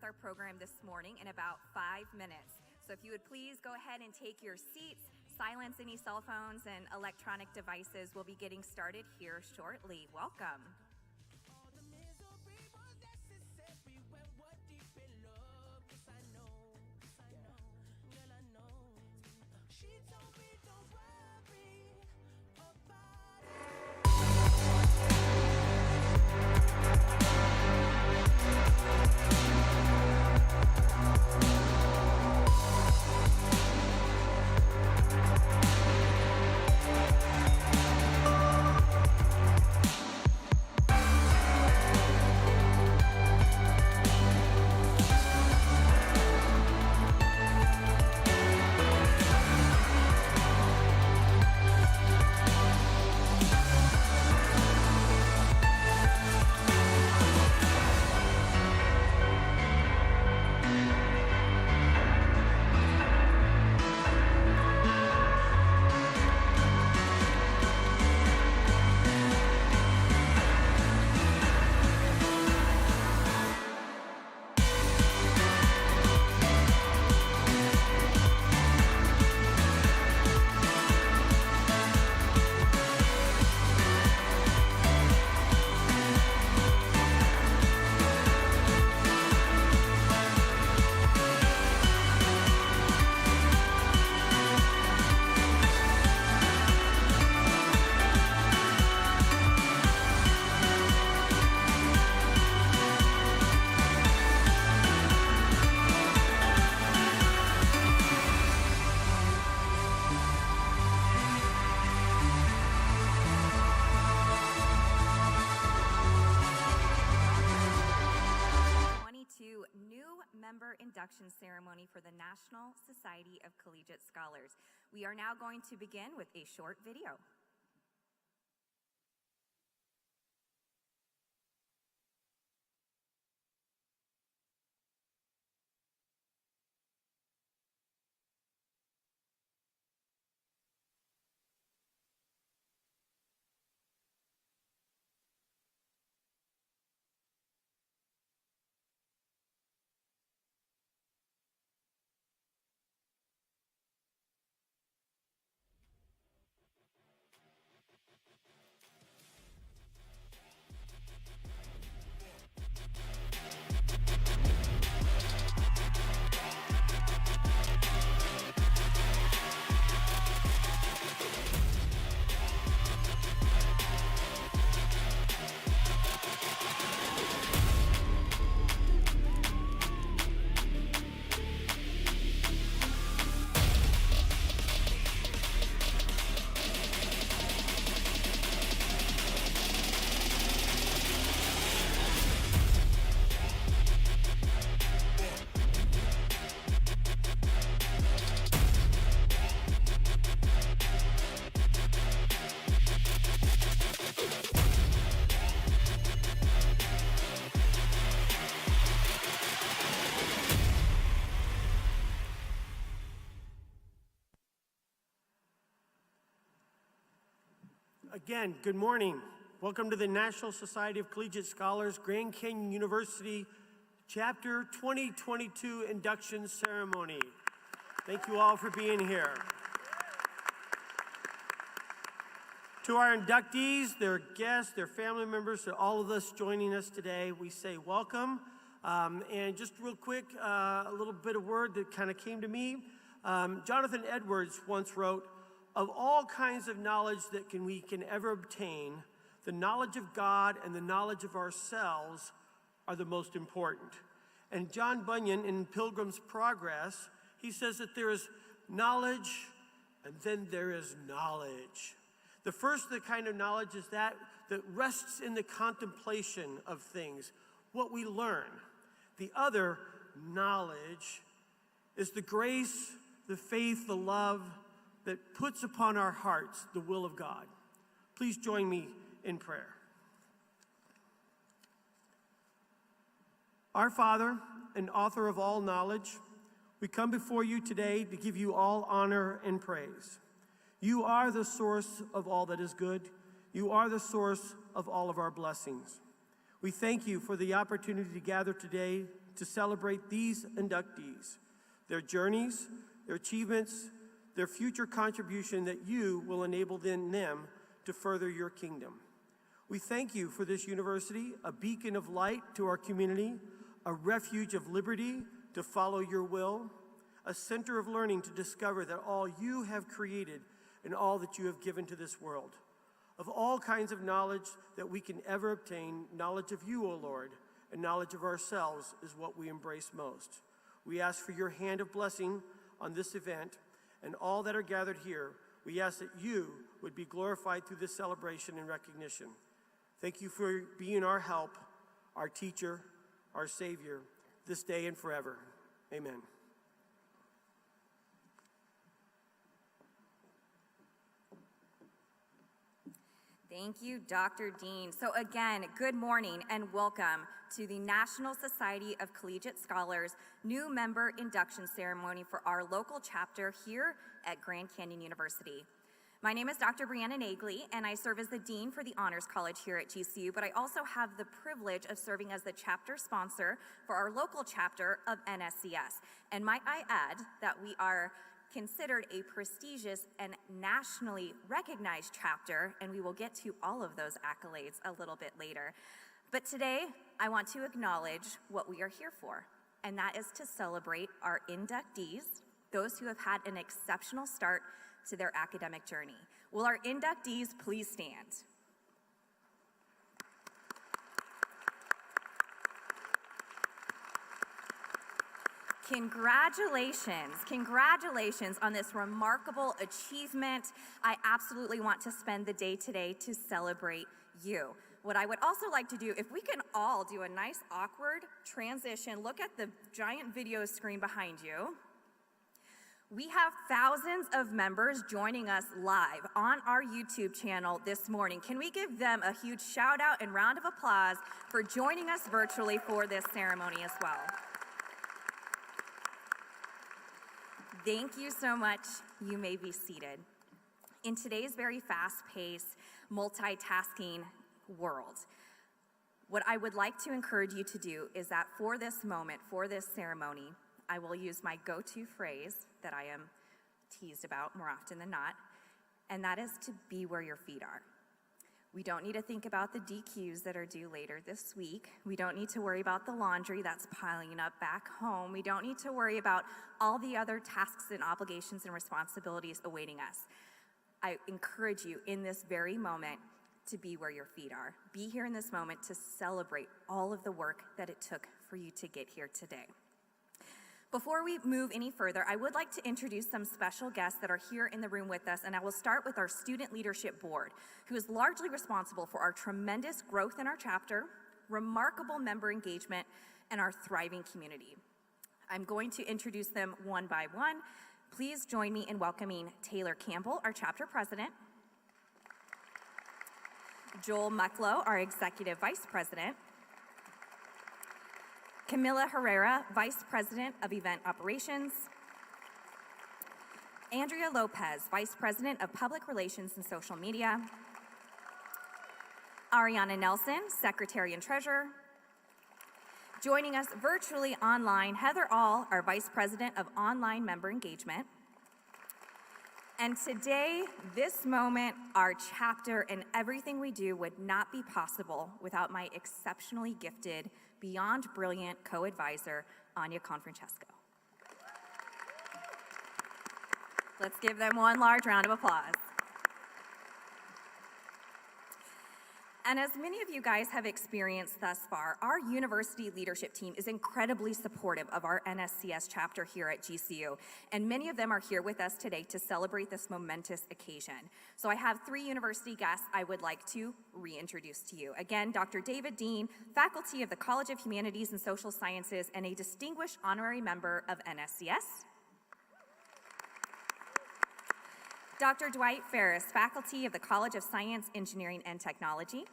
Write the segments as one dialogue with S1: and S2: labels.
S1: our program this morning in about 5 minutes. So if you would please go ahead and take your seats, silence any cell phones and electronic devices. We'll be getting started here shortly. Welcome. Induction ceremony for the National Society of Collegiate Scholars. We are now going to begin with a short video.
S2: Again, good morning. Welcome to the National Society of Collegiate Scholars, Grand Canyon University, Chapter 2022 Induction Ceremony. Thank you all for being here. To our inductees, their guests, their family members, to all of us joining us today, we say welcome. And just real quick, a little bit of word that kind of came to me. Jonathan Edwards once wrote, "Of all kinds of knowledge that we can ever obtain, the knowledge of God and the knowledge of ourselves are the most important." And John Bunyan in Pilgrim's Progress, he says that there is knowledge and then there is knowledge. The first the kind of knowledge is that rests in the contemplation of things, what we learn. The other knowledge is the grace, the faith, the love that puts upon our hearts the will of God. Please join me in prayer. Our Father and author of all knowledge, we come before you today to give you all honor and praise. You are the source of all that is good. You are the source of all of our blessings. We thank you for the opportunity to gather today to celebrate these inductees, their journeys, their achievements, their future contribution that you will enable them to further your kingdom. We thank you for this university, a beacon of light to our community, a refuge of liberty to follow your will, a center of learning to discover that all you have created and all that you have given to this world. Of all kinds of knowledge that we can ever obtain, knowledge of you, O Lord, and knowledge of ourselves is what we embrace most. We ask for your hand of blessing on this event and all that are gathered here. We ask that you would be glorified through this celebration and recognition. Thank you for being our help, our teacher, our Savior, this day and forever. Amen.
S1: Thank you, Dr. Dean. So again, good morning and welcome to the National Society of Collegiate Scholars new member induction ceremony for our local chapter here at Grand Canyon University. My name is Dr. Brianna Nagley, and I serve as the Dean for the Honors College here at GCU, but I also have the privilege of serving as the chapter sponsor for our local chapter of NSCS. And might I add that we are considered a prestigious and nationally recognized chapter, and we will get to all of those accolades a little bit later. But today, I want to acknowledge what we are here for, and that is to celebrate our inductees, those who have had an exceptional start to their academic journey. Will our inductees please stand? Congratulations on this remarkable achievement. I absolutely want to spend the day today to celebrate you. What I would also like to do, if we can all do a nice awkward transition, look at the giant video screen behind you. We have thousands of members joining us live on our YouTube channel this morning. Can we give them a huge shout out and round of applause for joining us virtually for this ceremony as well? Thank you so much. You may be seated. In today's very fast-paced, multitasking world, what I would like to encourage you to do is that for this moment, for this ceremony, I will use my go-to phrase that I am teased about more often than not, and that is to be where your feet are. We don't need to think about the DQs that are due later this week. We don't need to worry about the laundry that's piling up back home. We don't need to worry about all the other tasks and obligations and responsibilities awaiting us. I encourage you in this very moment to be where your feet are. Be here in this moment to celebrate all of the work that it took for you to get here today. Before we move any further, I would like to introduce some special guests that are here in the room with us, and I will start with our Student Leadership Board, who is largely responsible for our tremendous growth in our chapter, remarkable member engagement, and our thriving community. I'm going to introduce them one by one. Please join me in welcoming Taylor Campbell, our chapter president, Joel Mucklow, our executive vice president, Camila Herrera, Vice President of Event Operations, Andrea Lopez, Vice President of Public Relations and Social Media, Ariana Nelson, Secretary and Treasurer. Joining us virtually online, Heather All, our Vice President of Online Member Engagement. And today, this moment, our chapter and everything we do would not be possible without my exceptionally gifted, beyond brilliant co-advisor, Anya Confrancesco. Let's give them one large round of applause. And as many of you guys have experienced thus far, our university leadership team is incredibly supportive of our NSCS chapter here at GCU, and many of them are here with us today to celebrate this momentous occasion. So I have three university guests I would like to reintroduce to you. Again, Dr. David Dean, faculty of the College of Humanities and Social Sciences and a distinguished honorary member of NSCS. Dr. Dwight Ferris, faculty of the College of Science, Engineering, and Technology.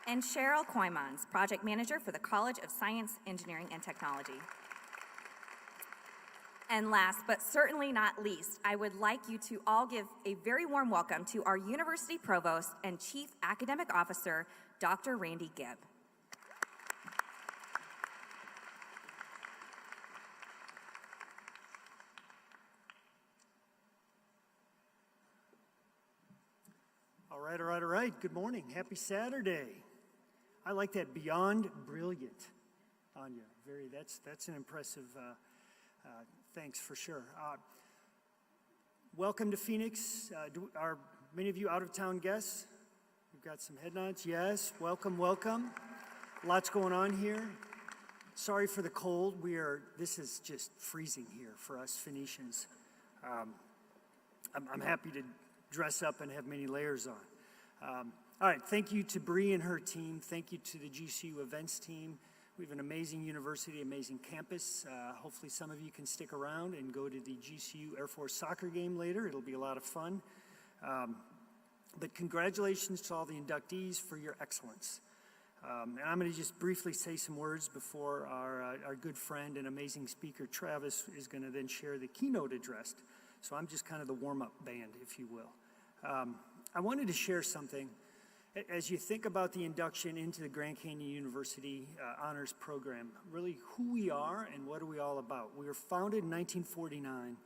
S1: And Cheryl Koymans, project manager for the College of Science, Engineering, and Technology. And last, but certainly not least, I would like you to all give a very warm welcome to our University Provost and Chief Academic Officer, Dr. Randy Gibb.
S3: All right. Good morning. Happy Saturday. I like that, beyond brilliant, Anya. That's an impressive, thanks for sure. Welcome to Phoenix. Are many of you out-of-town guests? We've got some head nods. Yes, welcome. Lots going on here. Sorry for the cold. This is just freezing here for us Phoenicians. I'm happy to dress up and have many layers on. All right, thank you to Bree and her team. Thank you to the GCU events team. We have an amazing university, amazing campus. Hopefully some of you can stick around and go to the GCU Air Force soccer game later. It'll be a lot of fun. But congratulations to all the inductees for your excellence. And I'm going to just briefly say some words before our good friend and amazing speaker, Travis, is going to then share the keynote address. So I'm just kind of the warm-up band, if you will. I wanted to share something. As you think about the induction into the Grand Canyon University honors program, really who we are and what are we all about. We were founded in 1949,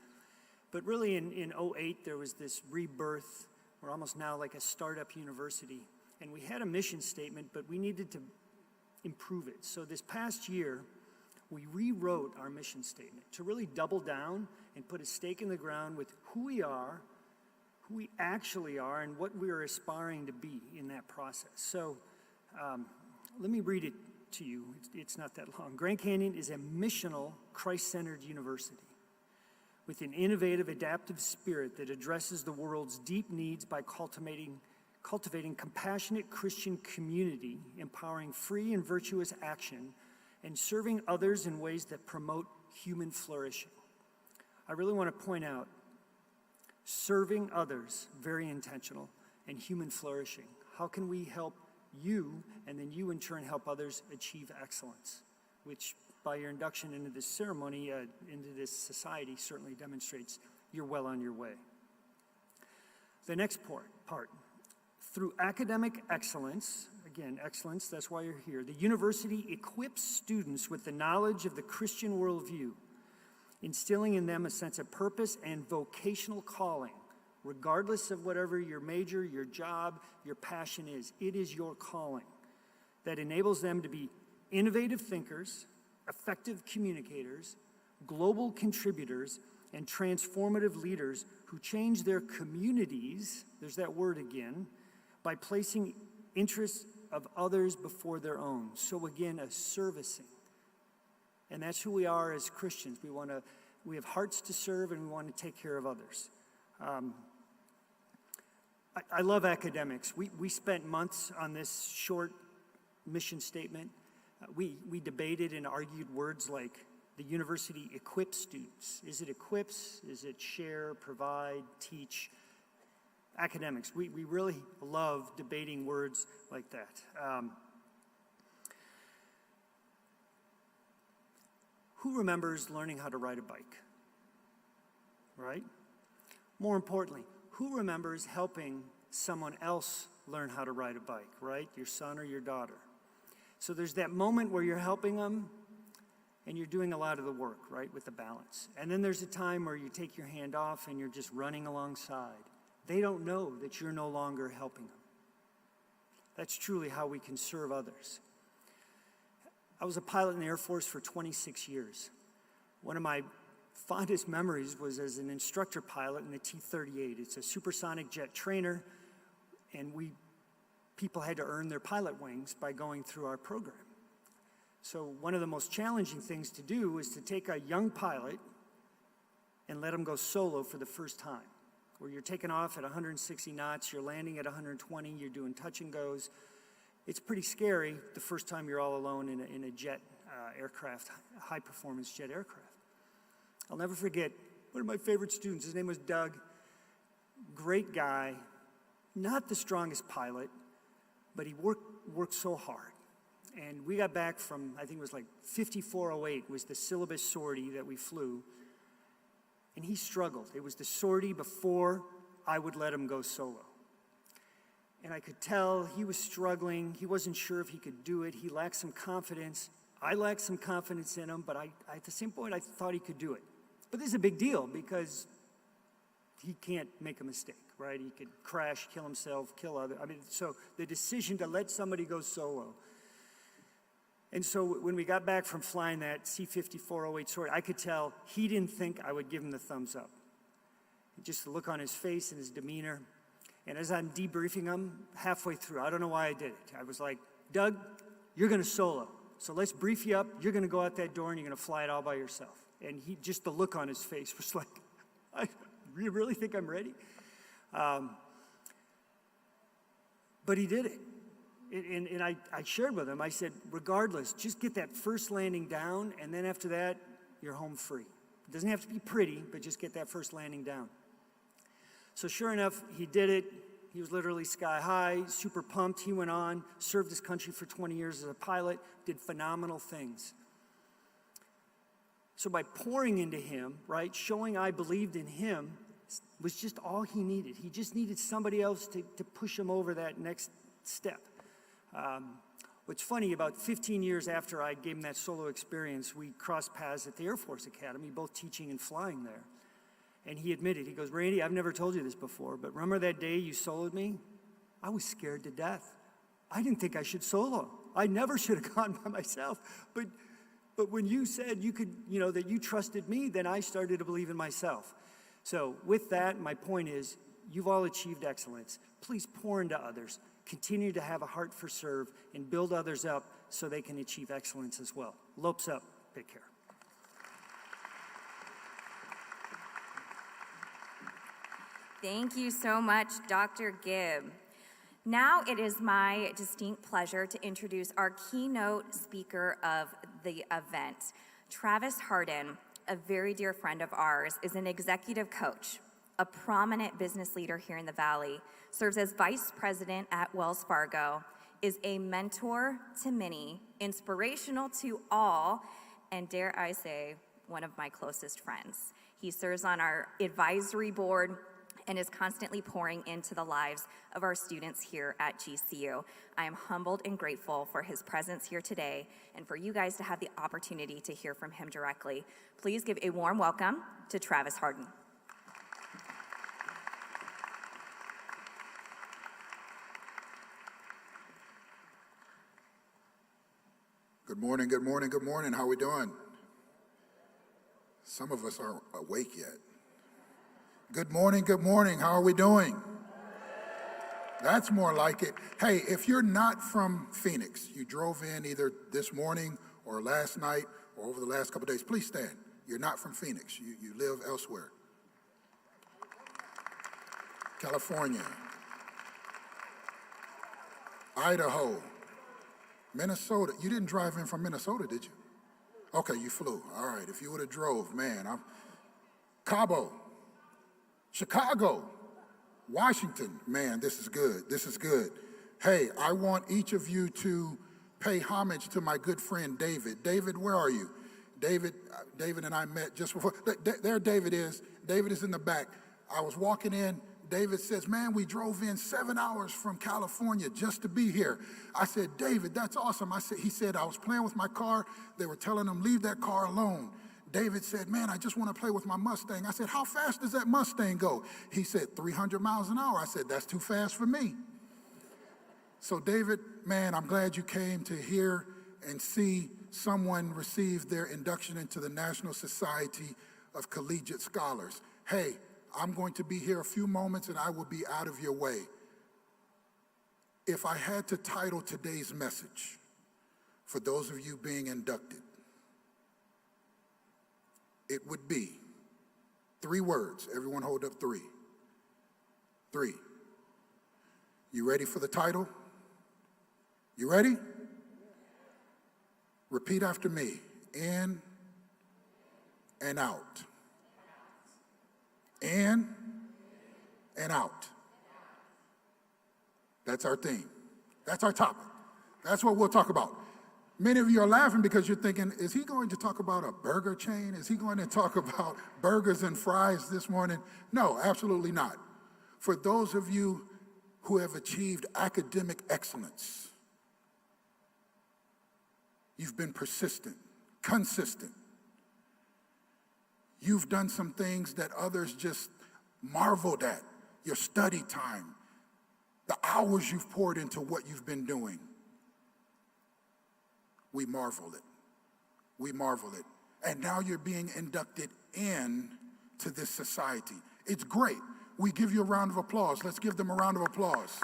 S3: but really in 2008 there was this rebirth. We're almost now like a startup university. And we had a mission statement, but we needed to improve it. So this past year, we rewrote our mission statement to really double down and put a stake in the ground with who we are, who we actually are, and what we are aspiring to be in that process. So let me read it to you. It's not that long. Grand Canyon is a missional, Christ-centered university with an innovative, adaptive spirit that addresses the world's deep needs by cultivating compassionate Christian community, empowering free and virtuous action, and serving others in ways that promote human flourishing. I really want to point out, serving others, very intentional, and human flourishing. How can we help you, and then you in turn help others achieve excellence, which by your induction into this ceremony, into this society, certainly demonstrates you're well on your way. The next part. Through academic excellence, again, excellence, that's why you're here, the university equips students with the knowledge of the Christian worldview, instilling in them a sense of purpose and vocational calling, regardless of whatever your major, your job, your passion is. It is your calling that enables them to be innovative thinkers, effective communicators, global contributors, and transformative leaders who change their communities, there's that word again, by placing interests of others before their own. So again, a servicing. And that's who we are as Christians. We have hearts to serve and we want to take care of others. I love academics. We spent months on this short mission statement. We debated and argued words like the university equips students. Is it equips? Is it share, provide, teach? Academics. We really love debating words like that. Who remembers learning how to ride a bike? Right? More importantly, who remembers helping someone else learn how to ride a bike, right? Your son or your daughter. So there's that moment where you're helping them and you're doing a lot of the work, right, with the balance. And then there's a time where you take your hand off and you're just running alongside. They don't know that you're no longer helping them. That's truly how we can serve others. I was a pilot in the Air Force for 26 years. One of my fondest memories was as an instructor pilot in the T-38. It's a supersonic jet trainer, and people had to earn their pilot wings by going through our program. So one of the most challenging things to do was to take a young pilot and let him go solo for the first time, where you're taking off at 160 knots, you're landing at 120, you're doing touch and goes. It's pretty scary the first time you're all alone in a jet aircraft, high-performance jet aircraft. I'll never forget one of my favorite students. His name was Doug. Great guy, not the strongest pilot, but he worked so hard. And we got back from, I think it was like 5408 was the syllabus sortie that we flew. And he struggled. It was the sortie before I would let him go solo. And I could tell he was struggling. He wasn't sure if he could do it. He lacked some confidence. I lacked some confidence in him, but at the same point, I thought he could do it. But this is a big deal because he can't make a mistake, right? He could crash, kill himself, kill others. I mean, so the decision to let somebody go solo. And so when we got back from flying that C-5408 Sword, I could tell he didn't think I would give him the thumbs up. Just the look on his face and his demeanor. And as I'm debriefing him halfway through, I don't know why I did it. I was like, Doug, you're going to solo. So let's brief you up. You're going to go out that door and you're going to fly it all by yourself. And he, just the look on his face was like, you really think I'm ready? But he did it. And I shared with him, I said, regardless, just get that first landing down, and then after that, you're home free. It doesn't have to be pretty, but just get that first landing down. So sure enough, he did it. He was literally sky high, super pumped. He went on, served his country for 20 years as a pilot, did phenomenal things. So by pouring into him, right, showing I believed in him was just all he needed. He just needed somebody else to push him over that next step. What's funny, about 15 years after I gave him that solo experience, we crossed paths at the Air Force Academy, both teaching and flying there. And he admitted, he goes, Randy, I've never told you this before, but remember that day you soloed me? I was scared to death. I didn't think I should solo. I never should have gone by myself. But when you said you could, that you trusted me, then I started to believe in myself. So with that, my point is, you've all achieved excellence. Please pour into others. Continue to have a heart for serve and build others up so they can achieve excellence as well. Lopes up. Take care.
S1: Thank you so much, Dr. Gibb. Now it is my distinct pleasure to introduce our keynote speaker of the event. Travis Harden, a very dear friend of ours, is an executive coach, a prominent business leader here in the Valley, serves as vice president at Wells Fargo, is a mentor to many, inspirational to all, and dare I say, one of my closest friends. He serves on our advisory board and is constantly pouring into the lives of our students here at GCU. I am humbled and grateful for his presence here today and for you guys to have the opportunity to hear from him directly. Please give a warm welcome to Travis Harden.
S4: Good morning, good morning, good morning. How we doing? Some of us aren't awake yet. Good morning, good morning. How are we doing? That's more like it. Hey, if you're not from Phoenix, you drove in either this morning or last night or over the last couple of days, please stand. You're not from Phoenix. You live elsewhere. California, Idaho, Minnesota. You didn't drive in from Minnesota, did you? Okay, you flew. All right, if you would have drove, man. Cabo, Chicago, Washington. Man, this is good. This is good. Hey, I want each of you to pay homage to my good friend David. David, where are you? David and I met just before. There David is. David is in the back. I was walking in. David says, man, we drove in 7 hours from California just to be here. I said, David, that's awesome. He said, I was playing with my car. They were telling him, leave that car alone. David said, man, I just want to play with my Mustang. I said, how fast does that Mustang go? He said, 300 miles an hour. I said, that's too fast for me. So David, man, I'm glad you came to hear and see someone receive their induction into the National Society of Collegiate Scholars. Hey, I'm going to be here a few moments and I will be out of your way. If I had to title today's message for those of you being inducted, it would be 3 words. Everyone hold up 3. 3. You ready for the title? You ready? Repeat after me. In and out. In and out. That's our theme. That's our topic. That's what we'll talk about. Many of you are laughing because you're thinking, is he going to talk about a burger chain? Is he going to talk about burgers and fries this morning? No, absolutely not. For those of you who have achieved academic excellence, you've been persistent, consistent. You've done some things that others just marveled at. your study time, the hours you've poured into what you've been doing. We marvel it. We marvel it. And now you're being inducted in to this society. It's great. We give you a round of applause. Let's give them a round of applause.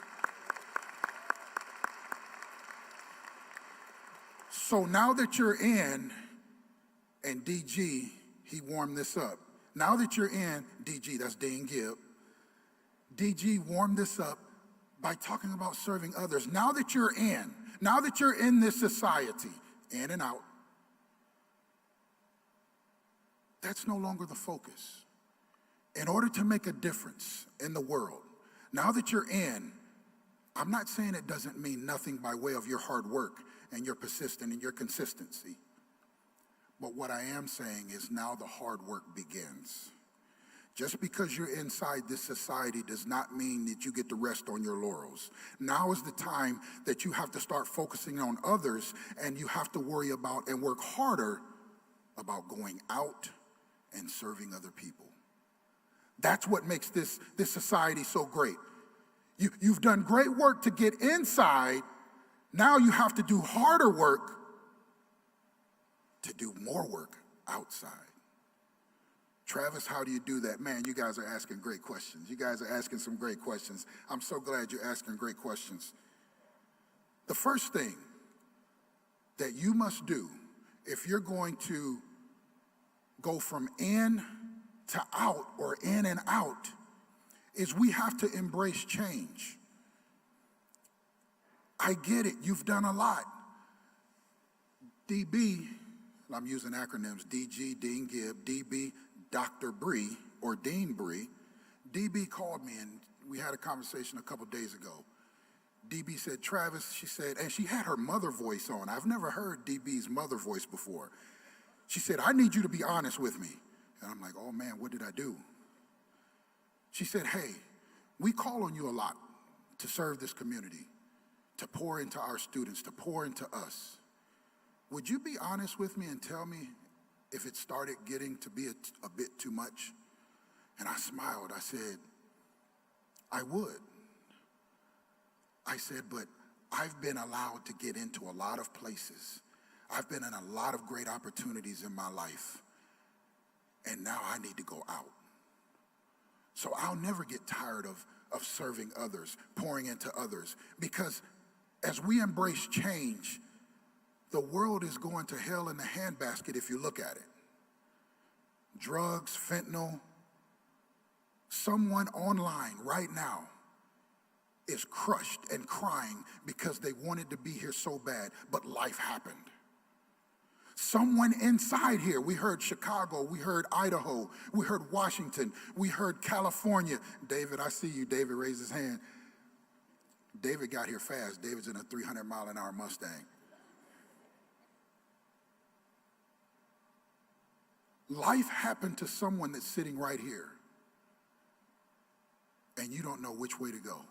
S4: So now that you're in, and DG, he warmed this up. Now that you're in, DG, that's Dean Gibb, DG warmed this up by talking about serving others. Now that you're in this society, in and out, that's no longer the focus. In order to make a difference in the world, now that you're in, I'm not saying it doesn't mean nothing by way of your hard work and your persistence and your consistency. But what I am saying is now the hard work begins. Just because you're inside this society does not mean that you get to rest on your laurels. Now is the time that you have to start focusing on others, and you have to worry about and work harder about going out and serving other people. That's what makes this society so great. You've done great work to get inside. Now you have to do harder work to do more work outside. Travis, how do you do that? Man, you guys are asking great questions. You guys are asking some great questions. I'm so glad you're asking great questions. The first thing that you must do if you're going to go from in to out or in and out is we have to embrace change. I get it. You've done a lot. DB, I'm using acronyms, DG, Dean Gibb, DB, Dr. Bree, or Dean Bree. DB called me, and we had a conversation a couple days ago. DB said, Travis, she said, and she had her mother voice on. I've never heard DB's mother voice before. She said, I need you to be honest with me. And I'm like, oh man, what did I do? She said, hey, we call on you a lot to serve this community, to pour into our students, to pour into us. Would you be honest with me and tell me if it started getting to be a bit too much? And I smiled. I said, I would. I said, but I've been allowed to get into a lot of places. I've been in a lot of great opportunities in my life. And now I need to go out. So I'll never get tired of serving others, pouring into others. Because as we embrace change, the world is going to hell in the handbasket if you look at it. Drugs, fentanyl. Someone online right now is crushed and crying because they wanted to be here so bad, but life happened. Someone inside here, we heard Chicago, we heard Idaho, we heard Washington, we heard California. David, I see you. David raised his hand. David got here fast. David's in a 300-mile-an-hour Mustang. Life happened to someone that's sitting right here, and you don't know which way to go.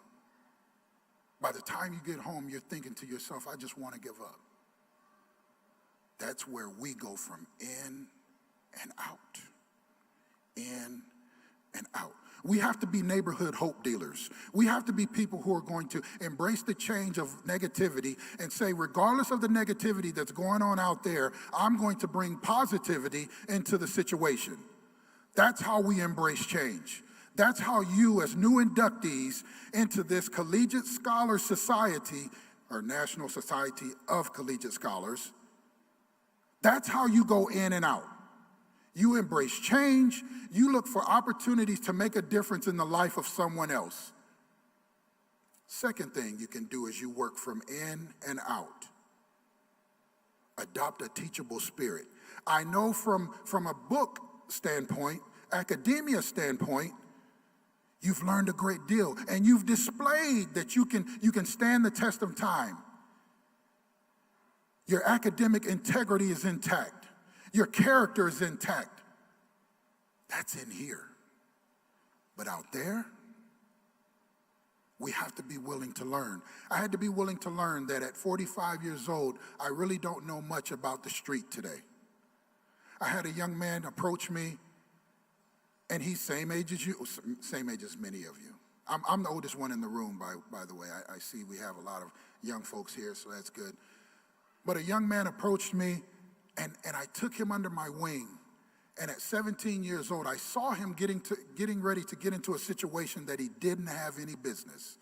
S4: By the time you get home, you're thinking to yourself, I just want to give up. That's where we go from in and out. In and out. We have to be neighborhood hope dealers. We have to be people who are going to embrace the change of negativity and say, regardless of the negativity that's going on out there, I'm going to bring positivity into the situation. That's how we embrace change. That's how you, as new inductees into this Collegiate Scholar Society, or National Society of Collegiate Scholars, that's how you go in and out. You embrace change. You look for opportunities to make a difference in the life of someone else. Second thing you can do is you work from in and out. Adopt a teachable spirit. I know from a book standpoint, academia standpoint, you've learned a great deal, and you've displayed that you can stand the test of time. Your academic integrity is intact. Your character is intact. That's in here. But out there, we have to be willing to learn. I had to be willing to learn that at 45 years old, I really don't know much about the street today. I had a young man approach me, and he's same age as you, same age as many of you. I'm the oldest one in the room, by the way. I see we have a lot of young folks here, so that's good. But a young man approached me, and I took him under my wing. And at 17 years old, I saw him getting ready to get into a situation that he didn't have any business.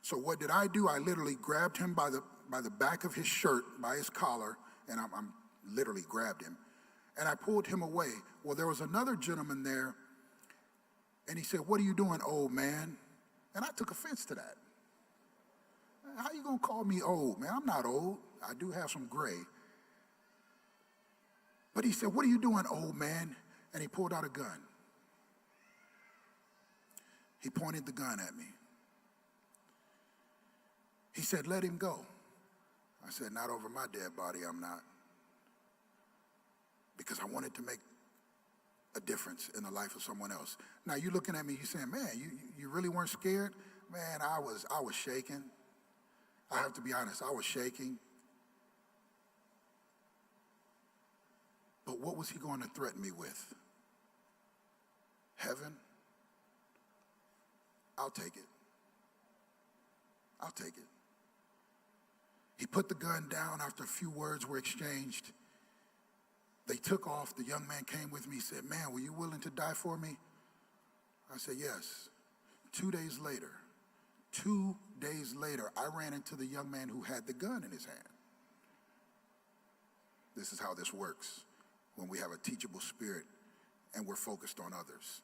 S4: So what did I do? I literally grabbed him by the back of his shirt, by his collar, and I'm literally grabbed him. And I pulled him away. Well, there was another gentleman there, and he said, "What are you doing, old man?" And I took offense to that. How you gonna call me old, man? I'm not old. I do have some gray. But he said, "What are you doing, old man?" And he pulled out a gun. He pointed the gun at me. He said, "Let him go." I said, "Not over my dead body, I'm not." Because I wanted to make a difference in the life of someone else. Now you're looking at me, you're saying, "Man, you really weren't scared?" Man, I was shaking. I have to be honest, I was shaking. But what was he going to threaten me with? Heaven? I'll take it. I'll take it. He put the gun down after a few words were exchanged. They took off. The young man came with me. He said, "Man, were you willing to die for me?" I said, "Yes." 2 days later, I ran into the young man who had the gun in his hand. This is how this works when we have a teachable spirit and we're focused on others.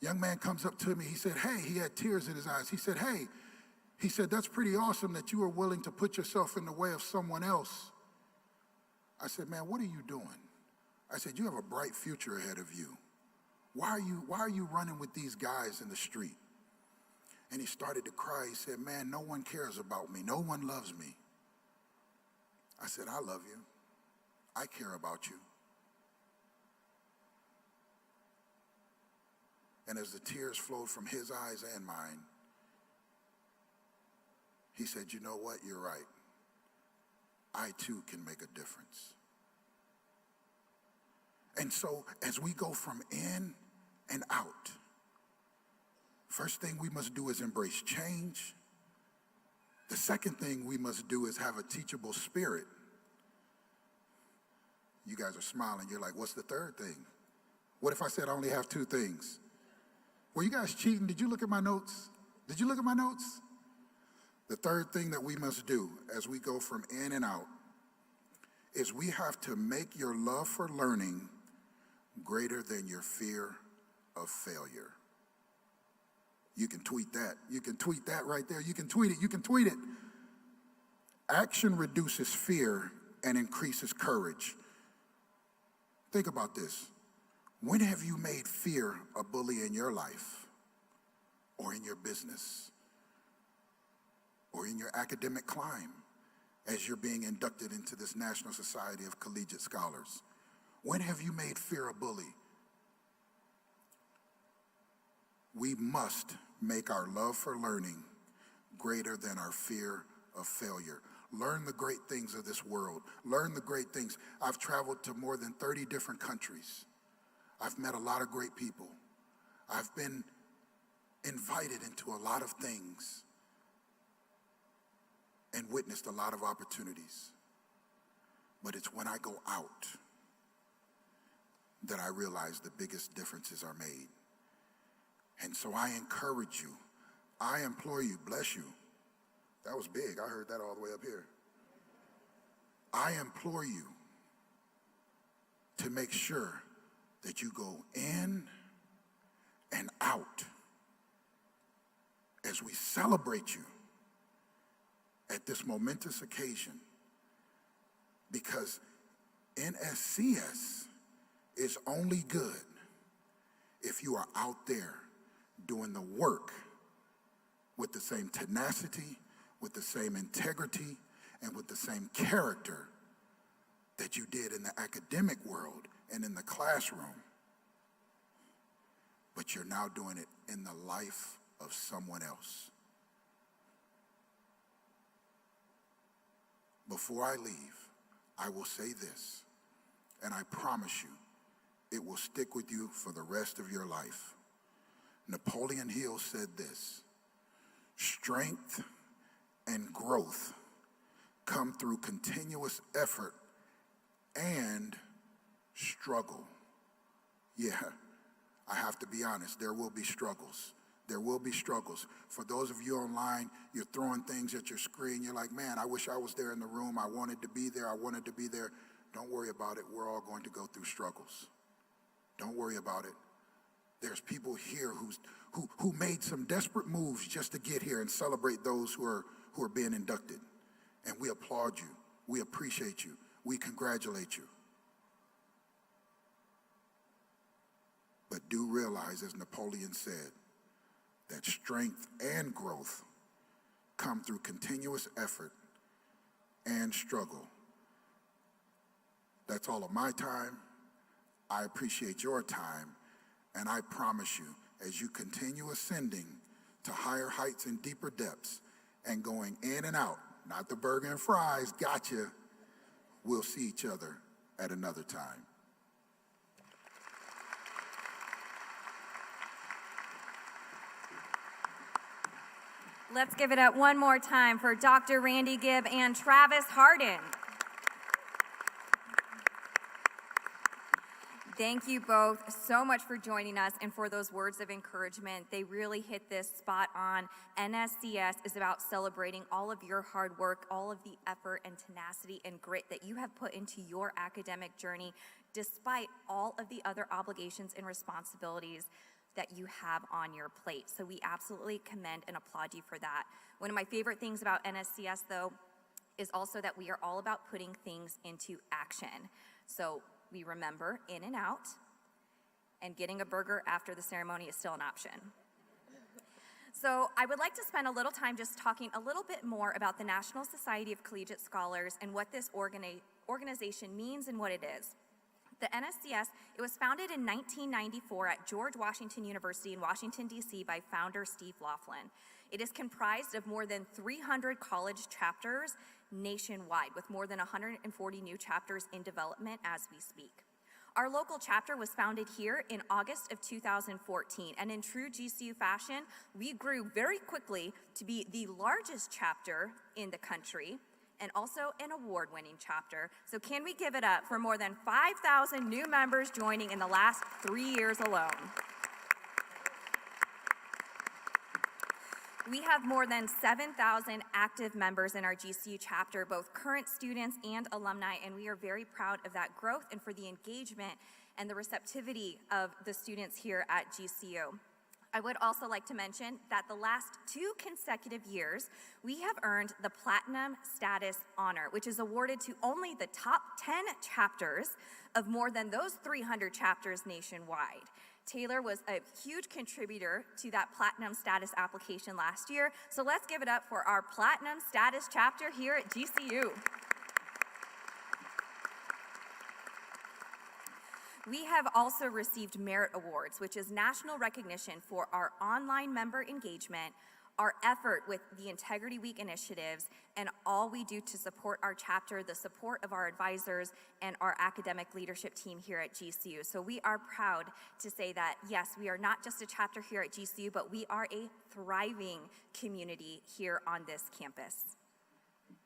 S4: Young man comes up to me. He said, "Hey," he had tears in his eyes. He said, "Hey," he said, "that's pretty awesome that you are willing to put yourself in the way of someone else." I said, "Man, what are you doing?" I said, "You have a bright future ahead of you. Why are you running with these guys in the street?" And he started to cry. He said, "Man, no one cares about me. No one loves me." I said, "I love you. I care about you." And as the tears flowed from his eyes and mine, he said, "You know what? You're right. I too can make a difference." And so as we go from in and out, first thing we must do is embrace change. The second thing we must do is have a teachable spirit. You guys are smiling. You're like, "What's the third thing?" What if I said I only have two things? Were you guys cheating? Did you look at my notes? Did you look at my notes? The third thing that we must do as we go from in and out is we have to make your love for learning greater than your fear of failure. You can tweet that. You can tweet that right there. You can tweet it. You can tweet it. Action reduces fear and increases courage. Think about this. When have you made fear a bully in your life or in your business or in your academic climb as you're being inducted into this National Society of Collegiate Scholars? When have you made fear a bully? We must make our love for learning greater than our fear of failure. Learn the great things of this world. Learn the great things. I've traveled to more than 30 different countries. I've met a lot of great people. I've been invited into a lot of things and witnessed a lot of opportunities. But it's when I go out that I realize the biggest differences are made. And so I encourage you, I implore you, bless you. That was big, I heard that all the way up here. I implore you to make sure that you go in and out as we celebrate you at this momentous occasion, because NSCS is only good if you are out there doing the work with the same tenacity, with the same integrity, and with the same character that you did in the academic world and in the classroom. But you're now doing it in the life of someone else. Before I leave, I will say this, and I promise you, it will stick with you for the rest of your life. Napoleon Hill said this: strength and growth come through continuous effort and struggle. Yeah, I have to be honest, there will be struggles. There will be struggles. For those of you online, you're throwing things at your screen. You're like, man, I wish I was there in the room. I wanted to be there. I wanted to be there. Don't worry about it. We're all going to go through struggles. Don't worry about it. There's people here who made some desperate moves just to get here and celebrate those who are being inducted. And we applaud you. We appreciate you. We congratulate you. But do realize, as Napoleon said, that strength and growth come through continuous effort and struggle. That's all of my time. I appreciate your time, and I promise you, as you continue ascending to higher heights and deeper depths and going in and out, not the burger and fries, gotcha, we'll see each other at another time.
S1: Let's give it up one more time for Dr. Randy Gibb and Travis Harden. Thank you both so much for joining us and for those words of encouragement. They really hit this spot on. NSCS is about celebrating all of your hard work, all of the effort and tenacity and grit that you have put into your academic journey, despite all of the other obligations and responsibilities that you have on your plate. So we absolutely commend and applaud you for that. One of my favorite things about NSCS, though, is also that we are all about putting things into action. So we remember in and out, and getting a burger after the ceremony is still an option. So I would like to spend a little time just talking a little bit more about the National Society of Collegiate Scholars and what this organization means and what it is. The NSCS, it was founded in 1994 at George Washington University in Washington, D.C. by founder Steve Laughlin. It is comprised of more than 300 college chapters nationwide, with more than 140 new chapters in development as we speak. Our local chapter was founded here in August of 2014, and in true GCU fashion, we grew very quickly to be the largest chapter in the country, and also an award-winning chapter. So can we give it up for more than 5,000 new members joining in the last 3 years alone? We have more than 7,000 active members in our GCU chapter, both current students and alumni, and we are very proud of that growth and for the engagement and the receptivity of the students here at GCU. I would also like to mention that the last 2 consecutive years, we have earned the Platinum Status Honor, which is awarded to only the top 10 chapters of more than those 300 chapters nationwide. Taylor was a huge contributor to that Platinum Status application last year, so let's give it up for our Platinum Status chapter here at GCU. We have also received Merit Awards, which is national recognition for our online member engagement, our effort with the Integrity Week initiatives, and all we do to support our chapter, the support of our advisors, and our academic leadership team here at GCU. So we are proud to say that, yes, we are not just a chapter here at GCU, but we are a thriving community here on this campus.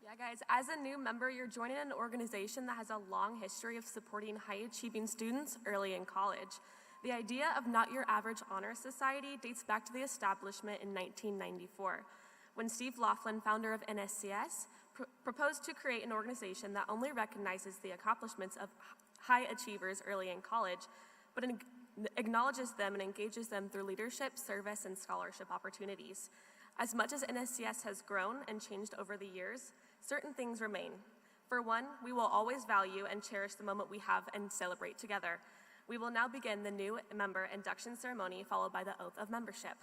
S5: Yeah, guys, as a new member, you're joining an organization that has a long history of supporting high-achieving students early in college. The idea of Not Your Average Honor Society dates back to the establishment in 1994, when Steve Laughlin, founder of NSCS, proposed to create an organization that only recognizes the accomplishments of high achievers early in college, but acknowledges them and engages them through leadership, service, and scholarship opportunities. As much as NSCS has grown and changed over the years, certain things remain. For one, we will always value and cherish the moment we have and celebrate together. We will now begin the new member induction ceremony, followed by the oath of membership.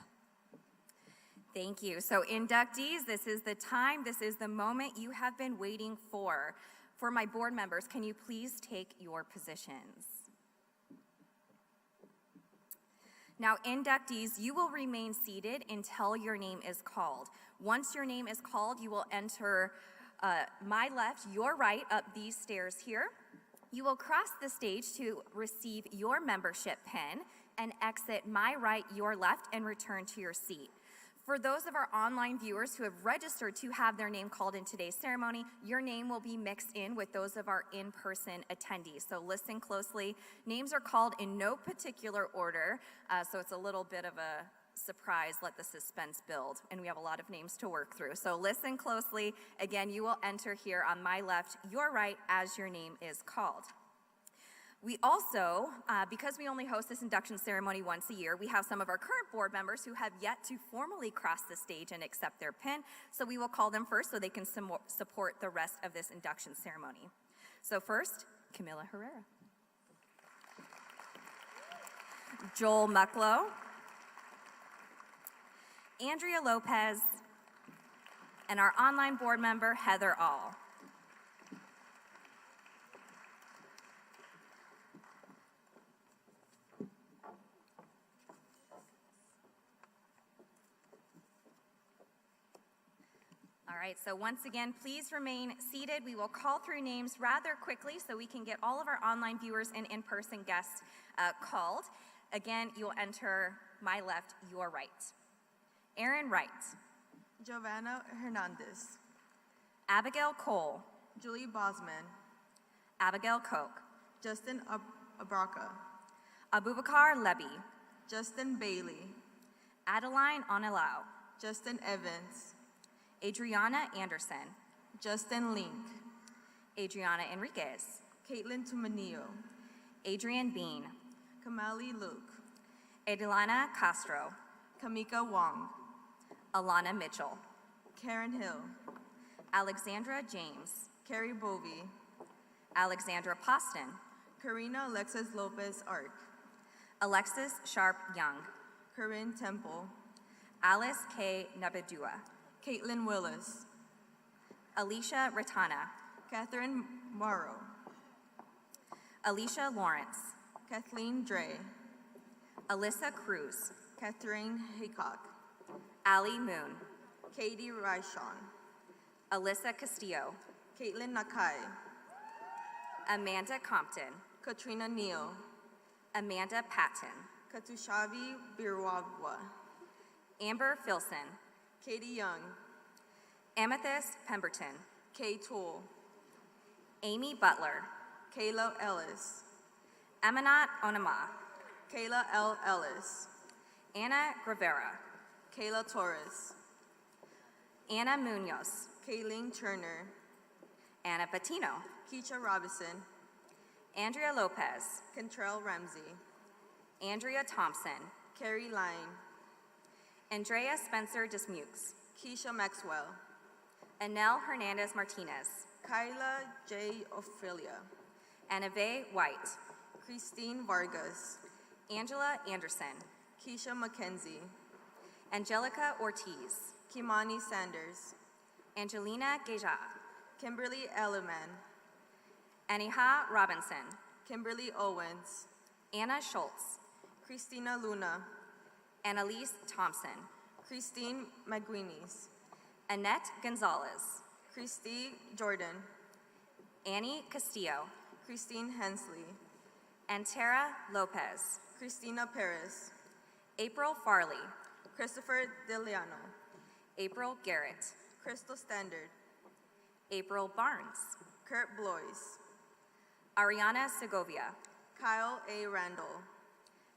S1: Thank you. So inductees, this is the time, this is the moment you have been waiting for. For my board members, can you please take your positions? Now, inductees, you will remain seated until your name is called. Once your name is called, you will enter my left, your right, up these stairs here. You will cross the stage to receive your membership pin, and exit my right, your left, and return to your seat. For those of our online viewers who have registered to have their name called in today's ceremony, your name will be mixed in with those of our in-person attendees. So listen closely. Names are called in no particular order, so it's a little bit of a surprise. Let the suspense build, and we have a lot of names to work through. So listen closely. Again, you will enter here on my left, your right, as your name is called. We also, because we only host this induction ceremony once a year, we have some of our current board members who have yet to formally cross the stage and accept their pin, so we will call them first so they can support the rest of this induction ceremony. So first, Camila Herrera. Joel Mucklow. Andrea Lopez. And our online board member, Heather All. All right, so once again, please remain seated. We will call through names rather quickly so we can get all of our online viewers and in-person guests called. Again, you'll enter my left, your right. Aaron Wright.
S6: Giovanna Hernandez.
S1: Abigail Cole.
S6: Julie Bosman.
S1: Abigail Koch.
S6: Justin Abraka.
S1: Abubakar Levy.
S6: Justin Bailey.
S1: Adeline Onelau.
S6: Justin Evans.
S1: Adriana Anderson.
S6: Justin Link.
S1: Adriana Enriquez.
S6: Caitlin Tumanillo.
S1: Adrian Bean.
S6: Kamali Luke.
S1: Adelina Castro.
S6: Kamika Wong.
S1: Alana Mitchell.
S6: Karen Hill.
S1: Alexandra James.
S6: Carrie Bovey.
S1: Alexandra Poston.
S6: Karina Alexis Lopez Ark.
S1: Alexis Sharp Young.
S6: Corinne Temple.
S1: Alice K. Nabedua.
S6: Caitlin Willis.
S1: Alicia Ratana.
S6: Catherine Morrow.
S1: Alicia Lawrence.
S6: Kathleen Dre.
S1: Alyssa Cruz.
S6: Catherine Haycock.
S1: Ali Moon.
S6: Katie Raishon.
S1: Alyssa Castillo.
S6: Caitlin Nakai.
S1: Amanda Compton.
S6: Katrina Neal.
S1: Amanda Patton.
S6: Katushavi Birwagwa.
S1: Amber Filson.
S6: Katie Young.
S1: Amethyst Pemberton.
S6: Kay Toole.
S1: Amy Butler.
S6: Kayla Ellis.
S1: Eminat Onama.
S6: Kayla L. Ellis.
S1: Anna Gravera.
S6: Kayla Torres.
S1: Anna Munoz.
S6: Kayleen Turner.
S1: Anna Patino.
S6: Keisha Robinson.
S1: Andrea Lopez.
S6: Kentrell Ramsey.
S1: Andrea Thompson.
S6: Carrie Line.
S1: Andrea Spencer Dismukes.
S6: Keisha Maxwell.
S1: Anel Hernandez Martinez.
S6: Kyla J. Ophelia.
S1: Anave White.
S6: Christine Vargas.
S1: Angela Anderson.
S6: Keisha McKenzie.
S1: Angelica Ortiz.
S6: Kimani Sanders.
S1: Angelina Geja.
S6: Kimberly Elliman.
S1: Aniha Robinson.
S6: Kimberly Owens.
S1: Anna Schultz.
S6: Christina Luna.
S1: Annalise Thompson.
S6: Christine McGuinness.
S1: Annette Gonzalez.
S6: Christy Jordan.
S1: Annie Castillo.
S6: Christine Hensley.
S1: And Tara Lopez.
S6: Christina Perez.
S1: April Farley.
S6: Christopher Deliano.
S1: April Garrett.
S6: Crystal Standard.
S1: April Barnes.
S6: Kurt Blois.
S1: Ariana Segovia.
S6: Kyle A. Randall.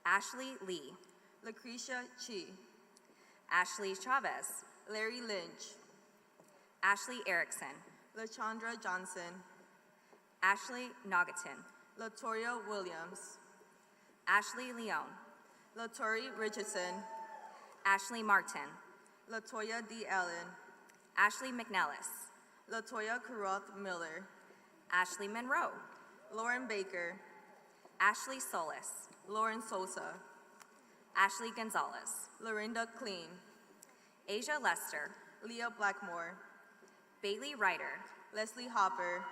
S1: Ashley Lee.
S6: Lucretia Chi.
S1: Ashley Chavez.
S6: Larry Lynch.
S1: Ashley Erickson.
S6: LaChandra Johnson.
S1: Ashley Nagatin.
S6: Latoria Williams.
S1: Ashley Leone.
S6: Latori Richardson.
S1: Ashley Martin.
S6: Latoya D. Allen.
S1: Ashley McNellis.
S6: Latoya Karoth Miller.
S1: Ashley Monroe.
S6: Lauren Baker.
S1: Ashley Solis.
S6: Lauren Sosa.
S1: Ashley Gonzalez.
S6: Lorinda Clean.
S1: Asia Lester.
S6: Leah Blackmore.
S1: Bailey Ryder.
S6: Leslie Hopper.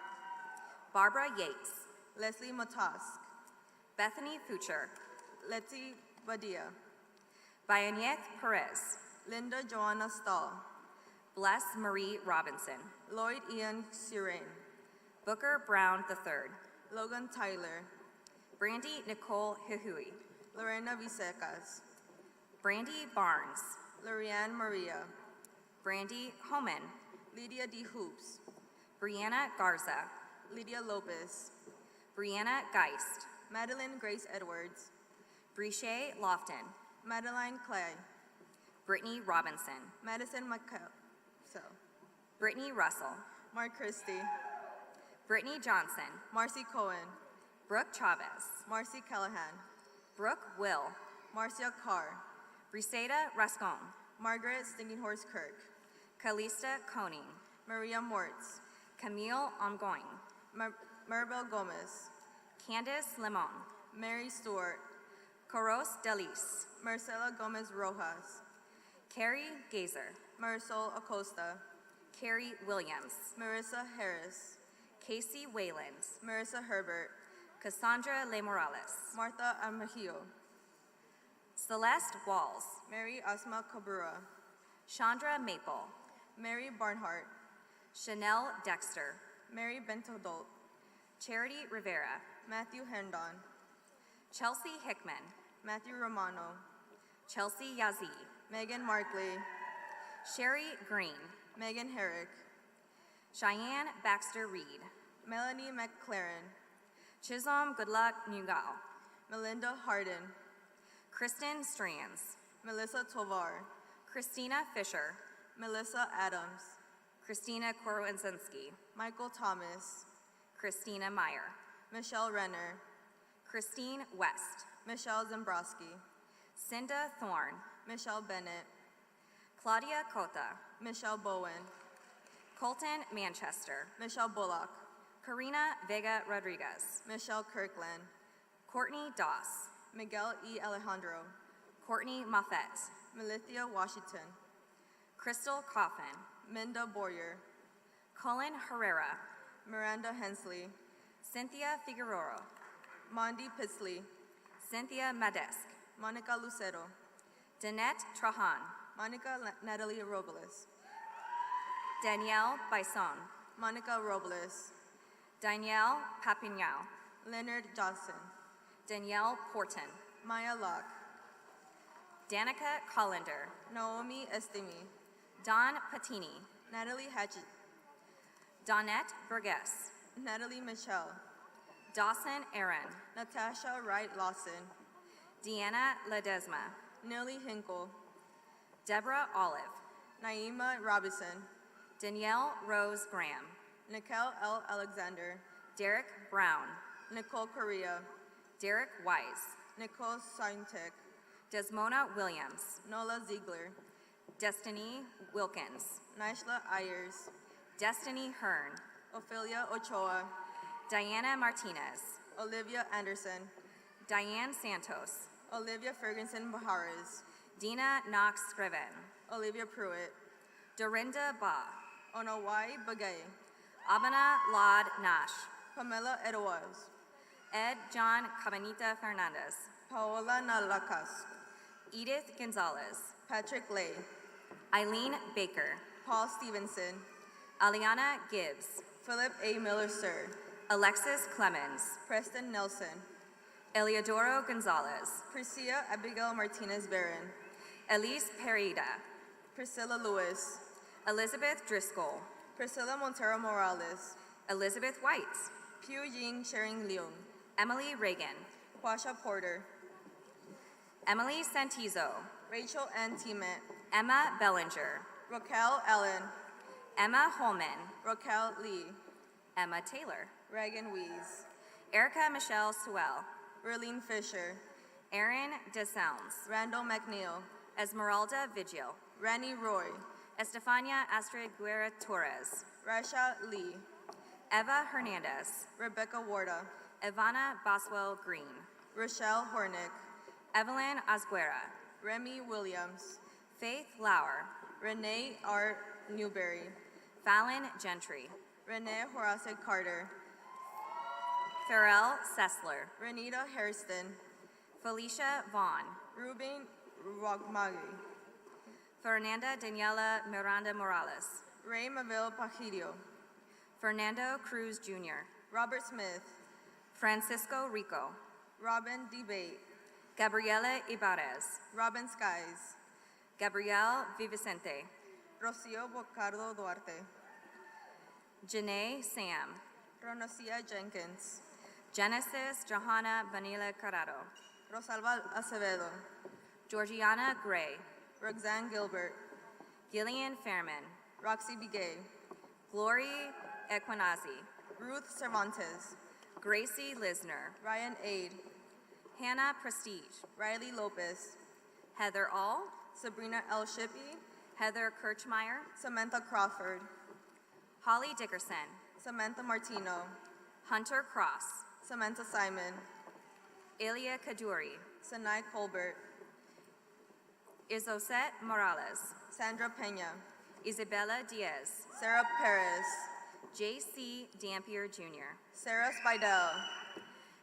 S1: Barbara Yates.
S6: Leslie Matask.
S1: Bethany Fucher.
S6: Letty Badia.
S1: Bayoneth Perez.
S6: Linda Joanna Stahl.
S1: Bless Marie Robinson.
S6: Lloyd Ian Siren.
S1: Booker Brown III.
S6: Logan Tyler.
S1: Brandy Nicole Hihui.
S6: Lorena Vicecas,
S1: Brandy Barnes,
S6: Lorianne Maria,
S1: Brandy Homan,
S6: Lydia D. Hoops,
S1: Brianna Garza,
S6: Lydia Lopez,
S1: Brianna Geist,
S6: Madeline Grace Edwards,
S1: Briche Lofton,
S6: Madeline Clay,
S1: Brittany Robinson,
S6: Madison McCall,
S1: Brittany Russell,
S6: Mark Christie,
S1: Brittany Johnson,
S6: Marcy Cohen,
S1: Brooke Chavez,
S6: Marcy Callahan,
S1: Brooke Will,
S6: Marcia Carr,
S1: Briseida Rascon,
S6: Margaret Stinkinghorse Kirk,
S1: Calista Koning,
S6: Maria Mortz,
S1: Camille Ongoing,
S6: Maribel Gomez,
S1: Candice Limon,
S6: Mary Stewart,
S1: Coros Delis,
S6: Marcela Gomez Rojas,
S1: Carrie Gazer,
S6: Marisol Acosta,
S1: Carrie Williams,
S6: Marissa Harris,
S1: Casey Wayland,
S6: Marissa Herbert,
S1: Cassandra Le Morales,
S6: Martha Amajillo,
S1: Celeste Walls,
S6: Mary Asma Cabrera,
S1: Chandra Maple,
S6: Mary Barnhart,
S1: Chanel Dexter,
S6: Mary Bentodolt,
S1: Charity Rivera,
S6: Matthew Hendon,
S1: Chelsea Hickman,
S6: Matthew Romano,
S1: Chelsea Yazzie,
S6: Megan Markley,
S1: Sherry Green,
S6: Megan Herrick,
S1: Cheyenne Baxter Reed,
S6: Melanie McLaren,
S1: Chisholm Goodluck Newgall,
S6: Melinda Harden,
S1: Kristen Strands,
S6: Melissa Tovar,
S1: Christina Fisher,
S6: Melissa Adams,
S1: Christina Korwinski,
S6: Michael Thomas,
S1: Christina Meyer,
S6: Michelle Renner,
S1: Christine West,
S6: Michelle Zembrowski,
S1: Cinda Thorne,
S6: Michelle Bennett,
S1: Claudia Cota,
S6: Michelle Bowen,
S1: Colton Manchester,
S6: Michelle Bullock,
S1: Karina Vega Rodriguez,
S6: Michelle Kirkland,
S1: Courtney Doss,
S6: Miguel E. Alejandro,
S1: Courtney Moffett,
S6: Melithia Washington,
S1: Crystal Coffin,
S6: Minda Boyer,
S1: Cullen Herrera,
S6: Miranda Hensley,
S1: Cynthia Figueroa,
S6: Mondi Pitzley,
S1: Cynthia Madesk,
S6: Monica Lucero,
S1: Danette Trahan,
S6: Monica Natalie Robles,
S1: Danielle Bison,
S6: Monica Robles,
S1: Danielle Papignau,
S6: Leonard Johnson,
S1: Danielle Porton,
S6: Maya Locke,
S1: Danica Collender,
S6: Naomi Estemi,
S1: Don Patini,
S6: Natalie Hatchett,
S1: Donette Burgess,
S6: Natalie Michelle,
S1: Dawson Aaron,
S6: Natasha Wright Lawson,
S1: Deanna Ledesma,
S6: Nellie Hinkle,
S1: Deborah Olive,
S6: Naima Robinson,
S1: Danielle Rose Graham,
S6: Nikel L. Alexander,
S1: Derek Brown,
S6: Nicole Correa,
S1: Derek Wise,
S6: Nicole Saintek,
S1: Desmona Williams,
S6: Nola Ziegler,
S1: Destiny Wilkins,
S6: Naishla Ayers,
S1: Destiny Hearn,
S6: Ophelia Ochoa,
S1: Diana Martinez,
S6: Olivia Anderson,
S1: Diane Santos,
S6: Olivia Ferguson Bahares,
S1: Dina Knox Scriven,
S6: Olivia Pruitt,
S1: Dorinda Ba,
S6: Onawai Bagay,
S1: Abana Laud Nash,
S6: Pamela Edwards,
S1: Ed John Cabanita Fernandez,
S6: Paola Nalacas,
S1: Edith Gonzalez,
S6: Patrick Lay,
S1: Eileen Baker,
S6: Paul Stevenson,
S1: Aliana Gibbs,
S6: Philip A. Miller Sir,
S1: Alexis Clemens,
S6: Preston Nelson,
S1: Eliodoro Gonzalez,
S6: Priscilla Abigail Martinez Barron,
S1: Elise Perida,
S6: Priscilla Lewis,
S1: Elizabeth Driscoll,
S6: Priscilla Montero Morales,
S1: Elizabeth White,
S6: Piu Ying Shering Leung,
S1: Emily Reagan,
S6: Quasha Porter,
S1: Emily Santizo,
S6: Rachel Ann Timet,
S1: Emma Bellinger,
S6: Raquel Allen,
S1: Emma Holman,
S6: Raquel Lee,
S1: Emma Taylor,
S6: Reagan Wees,
S1: Erica Michelle Sewell,
S6: Verlene Fisher,
S1: Erin DeSounds,
S6: Randall McNeil,
S1: Esmeralda Vigil,
S6: Randy Roy,
S1: Estefania Astrid Guerra Torres,
S6: Rasha Lee,
S1: Eva Hernandez,
S6: Rebecca Warda,
S1: Ivana Boswell Green,
S6: Rochelle Hornick,
S1: Evelyn Asguera,
S6: Remy Williams,
S1: Faith Lauer,
S6: Renee R. Newberry,
S1: Fallon Gentry,
S6: Renee Horace Carter,
S1: Farrell Sessler,
S6: Renita Hairston,
S1: Felicia Vaughn,
S6: Ruben Rogmagi,
S1: Fernanda Daniela Miranda Morales,
S6: Ray Mavil Pajidio,
S1: Fernando Cruz Jr.,
S6: Robert Smith,
S1: Francisco Rico,
S6: Robin Debate,
S1: Gabriela Ibarez,
S6: Robin Skies,
S1: Gabrielle Vivicente,
S6: Rocio Bocardo Duarte,
S1: Janae Sam,
S6: Ronocia Jenkins,
S1: Genesis Johanna Vanilla Carrado,
S6: Rosalba Acevedo,
S1: Georgiana Gray,
S6: Roxanne Gilbert,
S1: Gillian Fairman,
S6: Roxy Bigay,
S1: Glory Equinazi,
S6: Ruth Cervantes,
S1: Gracie Lisner,
S6: Ryan Aid,
S1: Hannah Prestige,
S6: Riley Lopez,
S1: Heather All,
S6: Sabrina L. Shippey,
S1: Heather Kirchmeyer,
S6: Samantha Crawford,
S1: Holly Dickerson,
S6: Samantha Martino,
S1: Hunter Cross,
S6: Samantha Simon,
S1: Ilya Kaduri,
S6: Sanai Colbert,
S1: Izoset Morales,
S6: Sandra Pena,
S1: Isabella Diaz,
S6: Sarah Perez,
S1: J.C. Dampier Jr.,
S6: Sarah Spidel,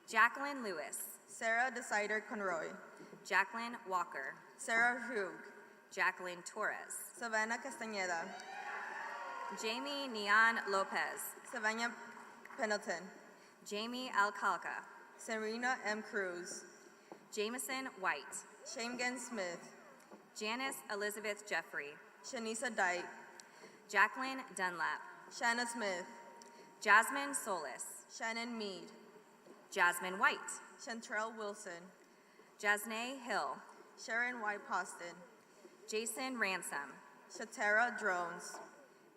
S1: Jacqueline Lewis,
S6: Sarah Decider Conroy,
S1: Jacqueline Walker,
S6: Sarah Hug,
S1: Jacqueline Torres,
S6: Savannah Castañeda,
S1: Jamie Neon Lopez,
S6: Savannah Pendleton,
S1: Jamie Alcalca,
S6: Serena M. Cruz,
S1: Jameson White,
S6: Shamegan Smith,
S1: Janice Elizabeth Jeffrey,
S6: Shanisa Dyke,
S1: Jacqueline Dunlap,
S6: Shanna Smith,
S1: Jasmine Solis,
S6: Shannon Mead,
S1: Jasmine White,
S6: Chantrell Wilson,
S1: Jasnae Hill,
S6: Sharon White Poston,
S1: Jason Ransom,
S6: Shatara Drones,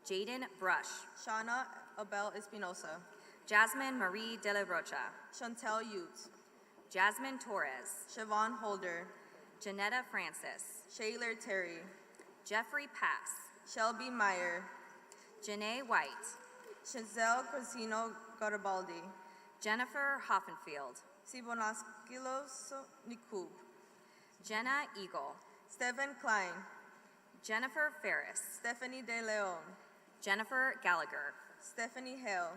S1: Jaden Brush,
S6: Shauna Abel Espinosa,
S1: Jasmine Marie De La Rocha,
S6: Chantel Utes,
S1: Jasmine Torres,
S6: Siobhan Holder,
S1: Janetta Francis,
S6: Shayler Terry,
S1: Jeffrey Pass,
S6: Shelby Meyer,
S1: Janae White,
S6: Giselle Crisino Garibaldi,
S1: Jennifer Hoffenfield,
S6: Sibonaskilos Nikub,
S1: Jenna Eagle,
S6: Stephen Klein,
S1: Jennifer Ferris,
S6: Stephanie De Leon,
S1: Jennifer Gallagher,
S6: Stephanie Hale,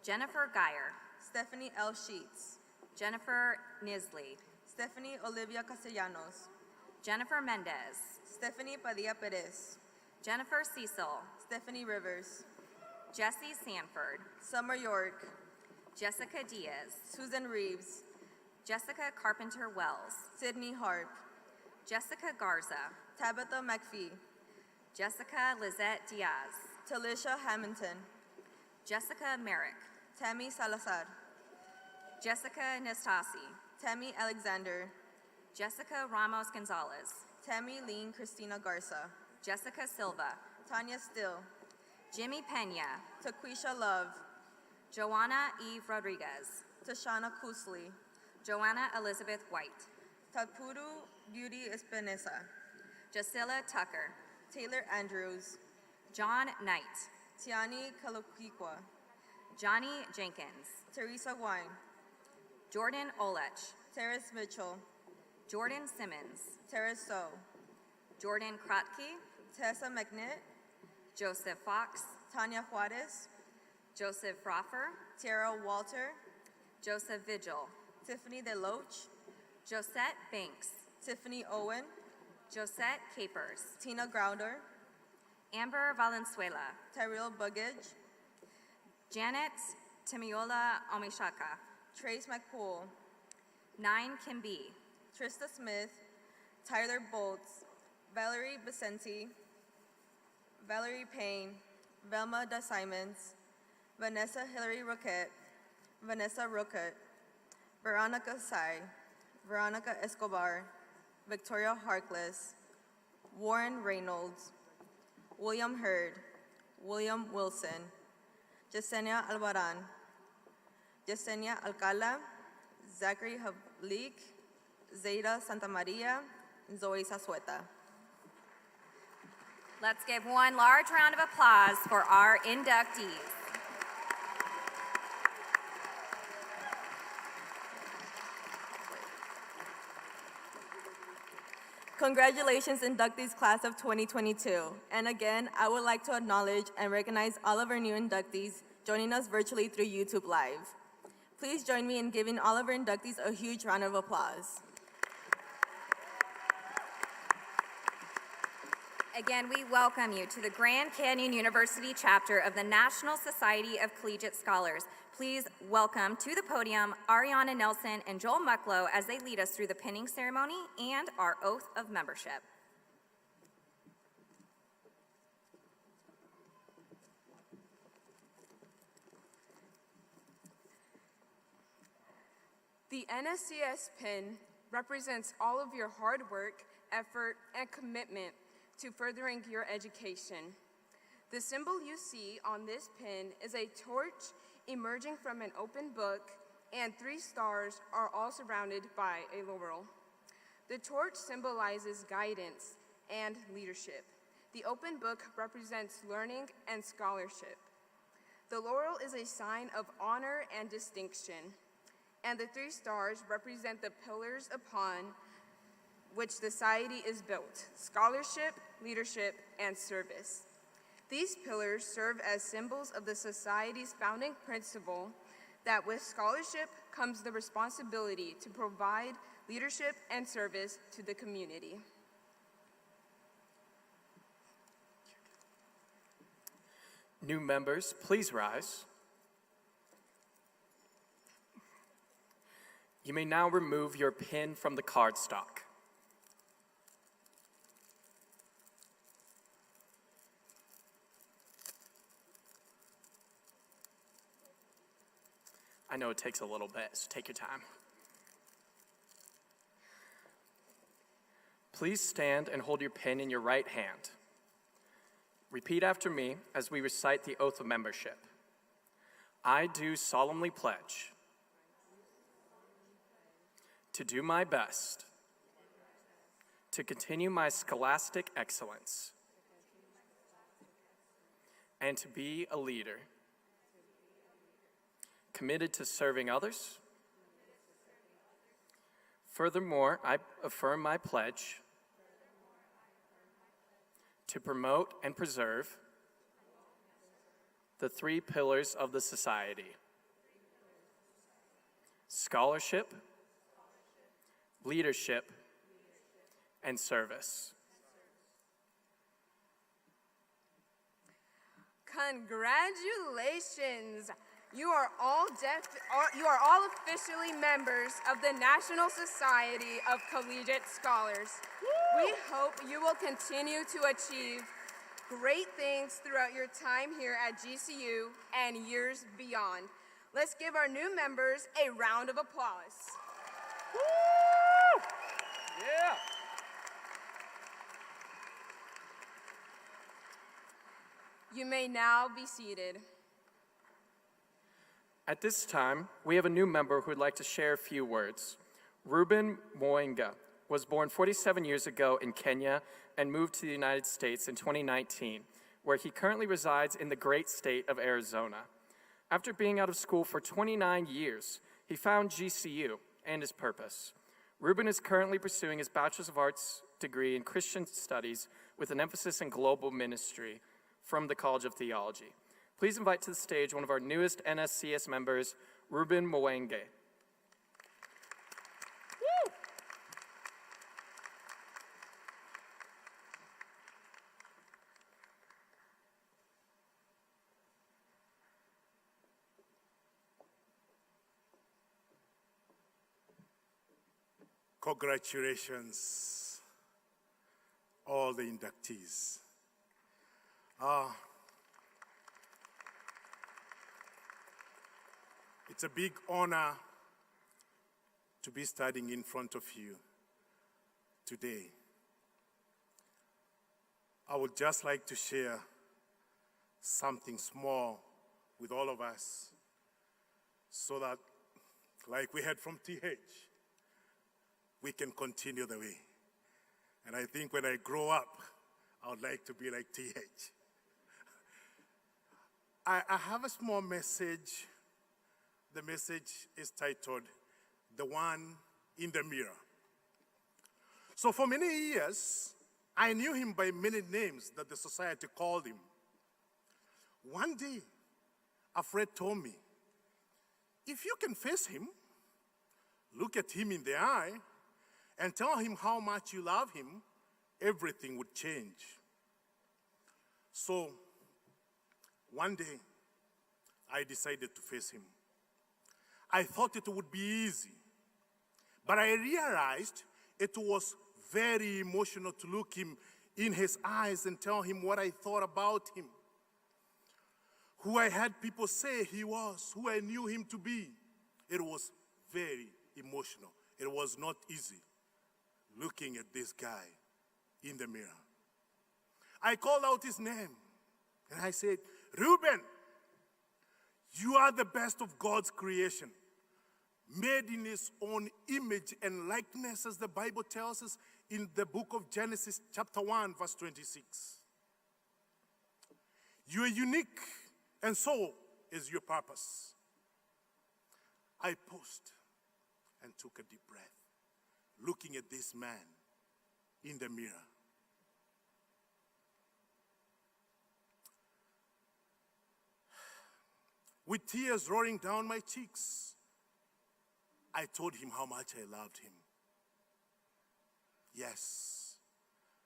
S1: Jennifer Geyer,
S6: Stephanie L. Sheets,
S1: Jennifer Nisley,
S6: Stephanie Olivia Castellanos,
S1: Jennifer Mendez,
S6: Stephanie Padilla Perez,
S1: Jennifer Cecil,
S6: Stephanie Rivers,
S1: Jessie Sanford,
S6: Summer York,
S1: Jessica Diaz,
S6: Susan Reeves,
S1: Jessica Carpenter Wells,
S6: Sydney Harp,
S1: Jessica Garza,
S6: Tabitha McPhee,
S1: Jessica Lizette Diaz,
S6: Talisha Hamilton,
S1: Jessica Merrick,
S6: Tammy Salazar,
S1: Jessica Nastasi,
S6: Tammy Alexander,
S1: Jessica Ramos Gonzalez,
S6: Tammy Lean Christina Garza,
S1: Jessica Silva,
S6: Tanya Still,
S1: Jimmy Pena,
S6: Taquisha Love,
S1: Joanna Eve Rodriguez,
S6: Tashana Kusley,
S1: Joanna Elizabeth White,
S6: Tapuru Beauty Espinosa,
S1: Jasilla Tucker,
S6: Taylor Andrews,
S1: John Knight,
S6: Tiani Kalukikwa,
S1: Johnny Jenkins,
S6: Teresa Wine,
S1: Jordan Olech,
S6: Terrace Mitchell,
S1: Jordan Simmons,
S6: Terrace So,
S1: Jordan Krotke,
S6: Tessa McNitt,
S1: Joseph Fox,
S6: Tanya Juarez,
S1: Joseph Froffer,
S6: Tara Walter,
S1: Joseph Vigil,
S6: Tiffany DeLoach,
S1: Josette Banks,
S6: Tiffany Owen,
S1: Josette Capers,
S6: Tina Grounder,
S1: Amber Valenzuela,
S6: Tyrell Buggage,
S1: Janet Timiola Omishaka,
S6: Trace McPool,
S1: Nine Kimby,
S6: Trista Smith, Tyler Bolts, Valerie Vicenti, Valerie Payne, Velma Da Simons, Vanessa Hillary Roquette, Vanessa Roquette, Veronica Sai, Veronica Escobar, Victoria Harkless, Warren Reynolds, William Hurd, William Wilson, Yesenia Alvaran, Yesenia Alcala, Zachary Havlik, Zeta Santamaria, and Zoe Sasueta.
S1: Let's give one large round of applause for our inductees.
S6: Congratulations, inductees class of 2022. And again, I would like to acknowledge and recognize all of our new inductees joining us virtually through YouTube Live. Please join me in giving all of our inductees a huge round of applause.
S1: Again, we welcome you to the Grand Canyon University chapter of the National Society of Collegiate Scholars. Please welcome to the podium Ariana Nelson and Joel Mucklow as they lead us through the pinning ceremony and our oath of membership.
S7: The NSCS pin represents all of your hard work, effort, and commitment to furthering your education. The symbol you see on this pin is a torch emerging from an open book, and 3 stars are all surrounded by a laurel. The torch symbolizes guidance and leadership. The open book represents learning and scholarship. The laurel is a sign of honor and distinction, and the 3 stars represent the pillars upon which society is built: scholarship, leadership, and service. These pillars serve as symbols of the society's founding principle that with scholarship comes the responsibility to provide leadership and service to the community.
S8: New members, please rise. You may now remove your pin from the cardstock. I know it takes a little bit, so take your time. Please stand and hold your pin in your right hand. Repeat after me as we recite the oath of membership. I do solemnly pledge to do my best to continue my scholastic excellence and to be a leader committed to serving others. Furthermore, I affirm my pledge to promote and preserve the 3 pillars of the society: scholarship, leadership, and service.
S7: Congratulations! You are all officially members of the National Society of Collegiate Scholars. We hope you will continue to achieve great things throughout your time here at GCU and years beyond. Let's give our new members a round of applause.
S8: Woo! Yeah!
S7: You may now be seated.
S8: At this time, we have a new member who would like to share a few words. Reuben Mwenga was born 47 years ago in Kenya and moved to the United States in 2019, where he currently resides in the great state of Arizona. After being out of school for 29 years, he found GCU and his purpose. Reuben is currently pursuing his Bachelor's of Arts degree in Christian Studies with an emphasis in global ministry from the College of Theology. Please invite to the stage one of our newest NSCS members, Reuben Mwenga.
S9: Congratulations, all the inductees. It's a big honor to be standing in front of you today. I would just like to share something small with all of us so that, like we heard from TH, we can continue the way. And I think when I grow up, I would like to be like TH. I have a small message. The message is titled, "The One in the Mirror." So for many years, I knew him by many names that the society called him. One day, a friend told me, if you can face him, look at him in the eye, and tell him how much you love him, everything would change. So one day, I decided to face him. I thought it would be easy, but I realized it was very emotional to look him in his eyes and tell him what I thought about him, who I had people say he was, who I knew him to be. It was very emotional. It was not easy looking at this guy in the mirror. I called out his name and I said, Reuben, you are the best of God's creation, made in his own image and likeness, as the Bible tells us in the book of Genesis chapter 1, verse 26. You are unique, and so is your purpose. I paused and took a deep breath, looking at this man in the mirror. With tears rolling down my cheeks, I told him how much I loved him. Yes.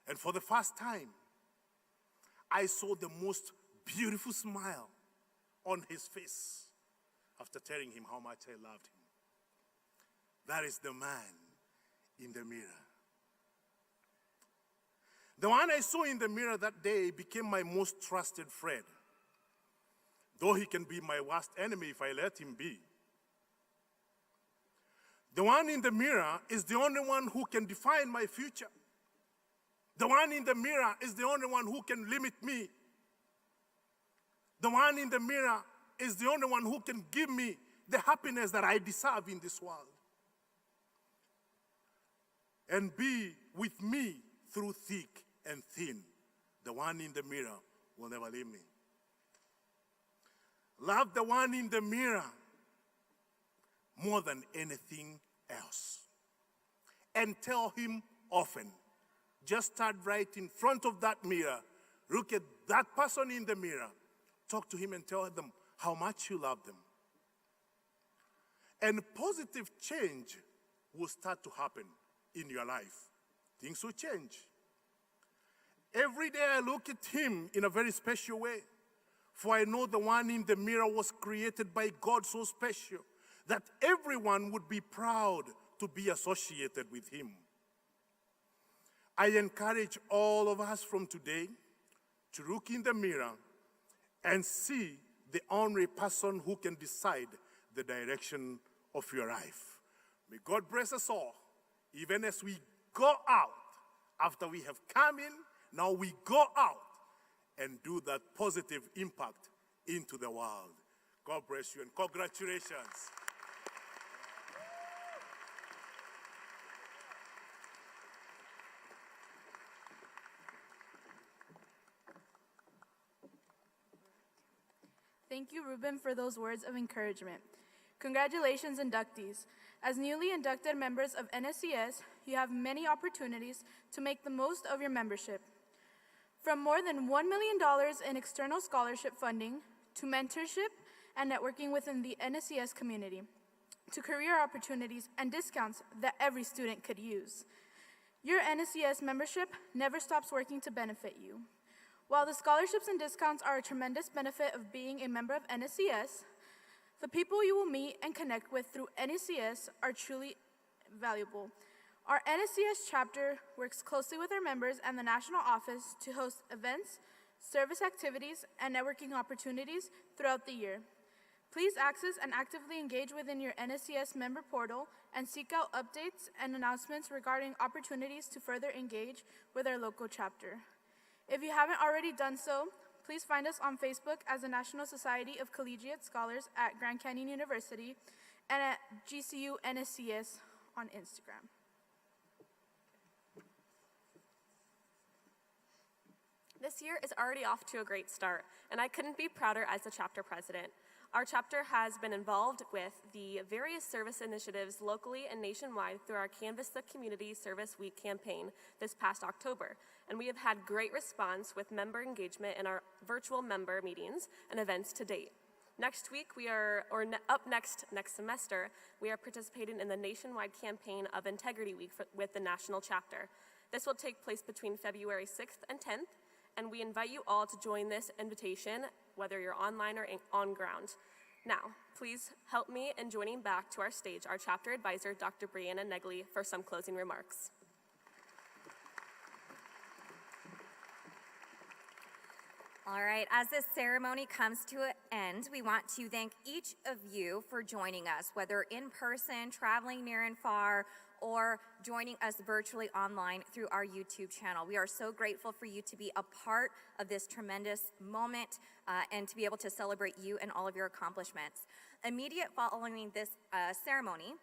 S9: And for the first time, I saw the most beautiful smile on his face after telling him how much I loved him. That is the man in the mirror. The one I saw in the mirror that day became my most trusted friend, though he can be my worst enemy if I let him be. The one in the mirror is the only one who can define my future. The one in the mirror is the only one who can limit me. The one in the mirror is the only one who can give me the happiness that I deserve in this world, and be with me through thick and thin. The one in the mirror will never leave me. Love the one in the mirror more than anything else. And tell him often, just stand right in front of that mirror, look at that person in the mirror, talk to him and tell them how much you love them. And positive change will start to happen in your life. Things will change. Every day I look at him in a very special way, for I know the one in the mirror was created by God so special that everyone would be proud to be associated with him. I encourage all of us from today to look in the mirror and see the only person who can decide the direction of your life. May God bless us all, even as we go out. After we have come in, now we go out and do that positive impact into the world. God bless you and congratulations.
S10: Thank you, Ruben, for those words of encouragement. Congratulations, inductees. As newly inducted members of NSCS, you have many opportunities to make the most of your membership. From more than $1 million in external scholarship funding, to mentorship and networking within the NSCS community, to career opportunities and discounts that every student could use. Your NSCS membership never stops working to benefit you. While the scholarships and discounts are a tremendous benefit of being a member of NSCS, the people you will meet and connect with through NSCS are truly valuable. Our NSCS chapter works closely with our members and the national office to host events, service activities, and networking opportunities throughout the year. Please access and actively engage within your NSCS member portal and seek out updates and announcements regarding opportunities to further engage with our local chapter. If you haven't already done so, please find us on Facebook as the National Society of Collegiate Scholars at Grand Canyon University and at GCU NSCS on Instagram.
S5: This year is already off to a great start, and I couldn't be prouder as the chapter president. Our chapter has been involved with the various service initiatives locally and nationwide through our Canvass the Community Service Week campaign this past October, and we have had great response with member engagement in our virtual member meetings and events to date. Next week, next semester, we are participating in the nationwide campaign of Integrity Week with the national chapter. This will take place between February 6th and 10th, and we invite you all to join this invitation, whether you're online or on ground. Now, please help me in joining back to our stage our chapter advisor, Dr. Brianna Negley, for some closing remarks.
S1: All right, as this ceremony comes to an end, we want to thank each of you for joining us, whether in person, traveling near and far, or joining us virtually online through our YouTube channel. We are so grateful for you to be a part of this tremendous moment and to be able to celebrate you and all of your accomplishments. Immediate following this ceremony,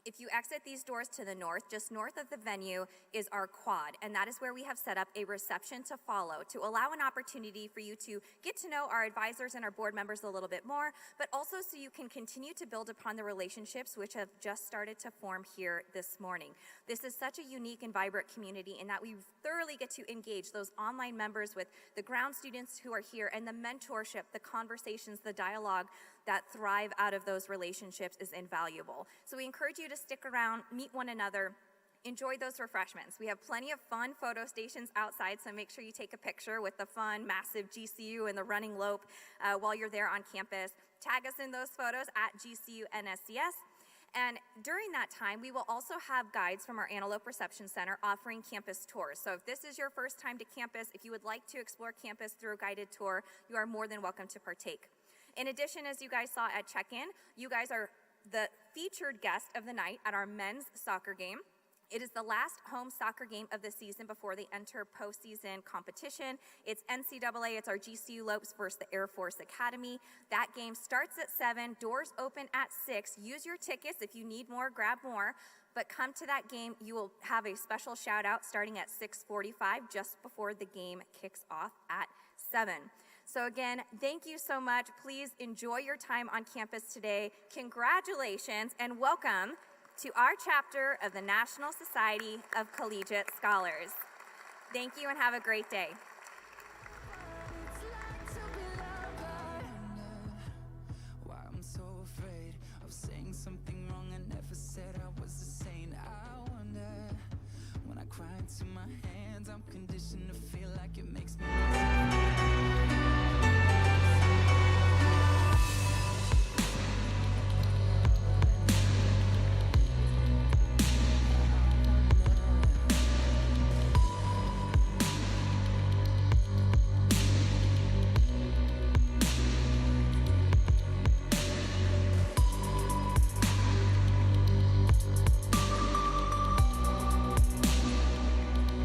S1: if you exit these doors to the north, just north of the venue is our quad, and that is where we have set up a reception to follow to allow an opportunity for you to get to know our advisors and our board members a little bit more, but also so you can continue to build upon the relationships which have just started to form here this morning. This is such a unique and vibrant community in that we thoroughly get to engage those online members with the ground students who are here, and the mentorship, the conversations, the dialogue that thrive out of those relationships is invaluable. So we encourage you to stick around, meet one another, enjoy those refreshments. We have plenty of fun photo stations outside, so make sure you take a picture with the fun, massive GCU and the running lope while you're there on campus. Tag us in those photos at GCU NSCS. And during that time, we will also have guides from our Antelope Reception Center offering campus tours. So if this is your first time to campus, if you would like to explore campus through a guided tour, you are more than welcome to partake. In addition, as you guys saw at check-in, you guys are the featured guest of the night at our men's soccer game. It is the last home soccer game of the season before they enter postseason competition. It's NCAA, it's our GCU Lopes versus the Air Force Academy. That game starts at 7, doors open at 6. Use your tickets. If you need more, grab more. But come to that game. You will have a special shout out starting at 6:45, just before the game kicks off at 7. So again, thank you so much. Please enjoy your time on campus today. Congratulations and welcome to our chapter of the National Society of Collegiate Scholars. Thank you and have a great day.
S11: Why I'm so afraid of saying something wrong. I never said I was a saint. I wonder when I cry into my hands, I'm conditioned to feel like it makes me